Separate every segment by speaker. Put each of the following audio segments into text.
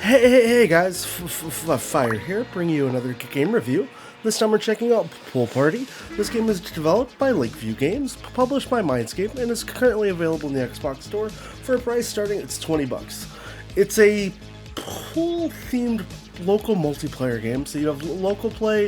Speaker 1: Hey guys, Fire here, bringing you another game review. This time we're checking out Pool Party. This game is developed by Lakeview Games, published by Mindscape, and is currently available in the Xbox Store for a price starting at $20. It's a pool-themed local multiplayer game, so you have local play,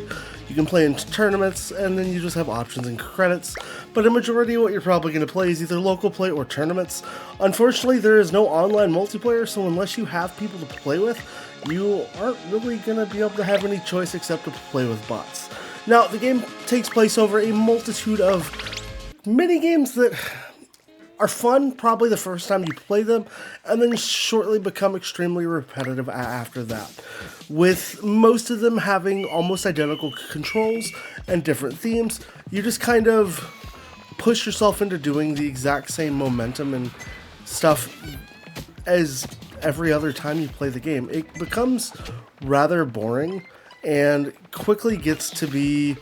Speaker 1: you can play in tournaments, and then you just have options and credits. But a majority of what you're probably going to play is either local play or tournaments. Unfortunately, there is no online multiplayer, so unless you have people to play with, you aren't really going to be able to have any choice except to play with bots. Now, the game takes place over a multitude of mini games that are fun probably the first time you play them, and then shortly become extremely repetitive after that, with most of them having almost identical controls and different themes. You just kind of push yourself into doing the exact same momentum and stuff as every other time you play the game. It becomes rather boring and quickly gets to be,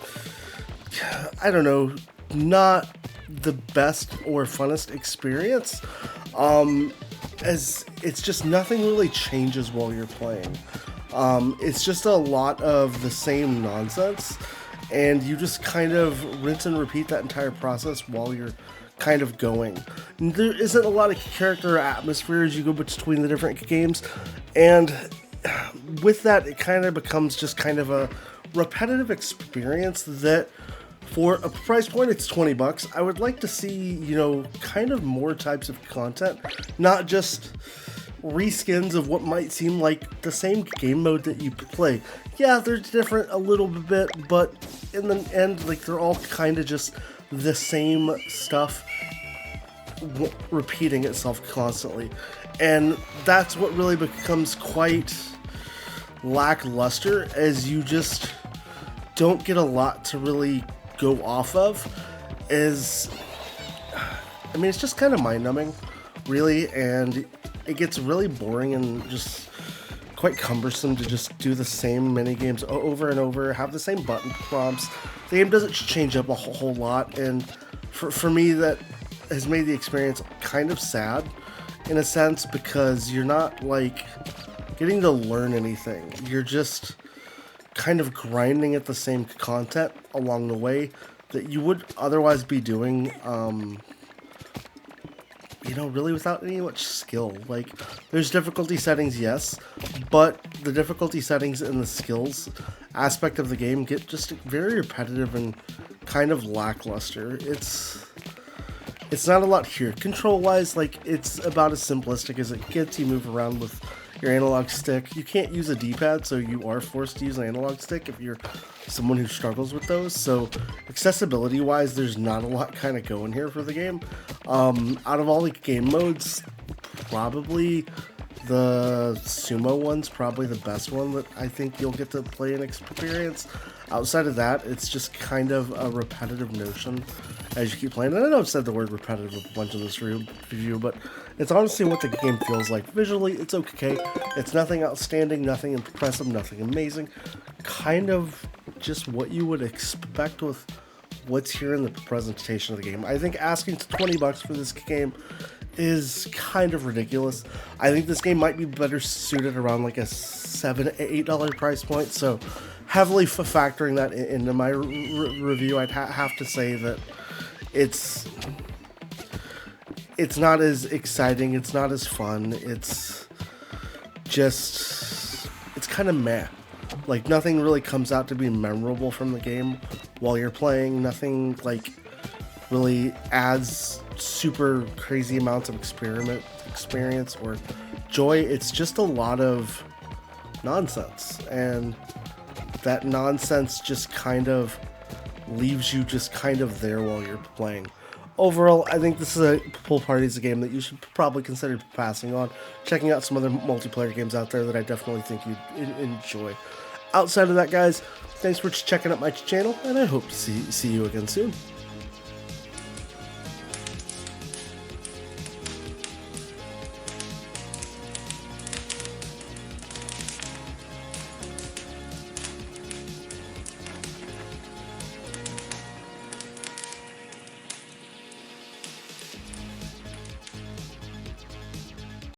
Speaker 1: I don't know, not the best or funnest experience, as it's just nothing really changes while you're playing. It's just a lot of the same nonsense, and you just kind of rinse and repeat that entire process while you're kind of going. There isn't a lot of character or atmosphere as you go between the different games, and with that it kind of becomes just kind of a repetitive experience that, for a price point, it's $20. I would like to see, kind of more types of content, not just reskins of what might seem like the same game mode that you play. Yeah, they're different a little bit, but in the end, like, they're all kind of just the same stuff repeating itself constantly. And that's what really becomes quite lackluster, as you just don't get a lot to really go off of. It's just kind of mind-numbing, really, and it gets really boring and just quite cumbersome to just do the same mini games over and over, have the same button prompts. The game doesn't change up a whole lot, and for me, that has made the experience kind of sad in a sense, because you're not like getting to learn anything. You're just kind of grinding at the same content along the way that you would otherwise be doing, really without any much skill. Like, there's difficulty settings, yes, but the difficulty settings and the skills aspect of the game get just very repetitive and kind of lackluster. It's not a lot here. Control-wise, like, it's about as simplistic as it gets. You move around with your analog stick. You can't use a D-pad, so you are forced to use an analog stick if you're someone who struggles with those. So accessibility-wise, there's not a lot kind of going here for the game. Out of all the game modes, probably the sumo one's probably the best one that I think you'll get to play and experience. Outside of that, it's just kind of a repetitive notion as you keep playing. And I know I've said the word repetitive a bunch in this review, but it's honestly what the game feels like. Visually, it's okay. It's nothing outstanding, nothing impressive, nothing amazing. Kind of just what you would expect with what's here in the presentation of the game. I think asking $20 for this game is kind of ridiculous. I think this game might be better suited around like a $7, $8 price point, so heavily factoring that into my review, I'd have to say that it's not as exciting, it's not as fun, it's kind of meh. Like, nothing really comes out to be memorable from the game while you're playing. Nothing, like, really adds super crazy amounts of experience or joy. It's just a lot of nonsense, and that nonsense just kind of leaves you just kind of there while you're playing. Overall, I think this is Pool Party is a game that you should probably consider passing on, checking out some other multiplayer games out there that I definitely think you'd enjoy. Outside of that, guys, thanks for checking out my channel, and I hope to see you again soon.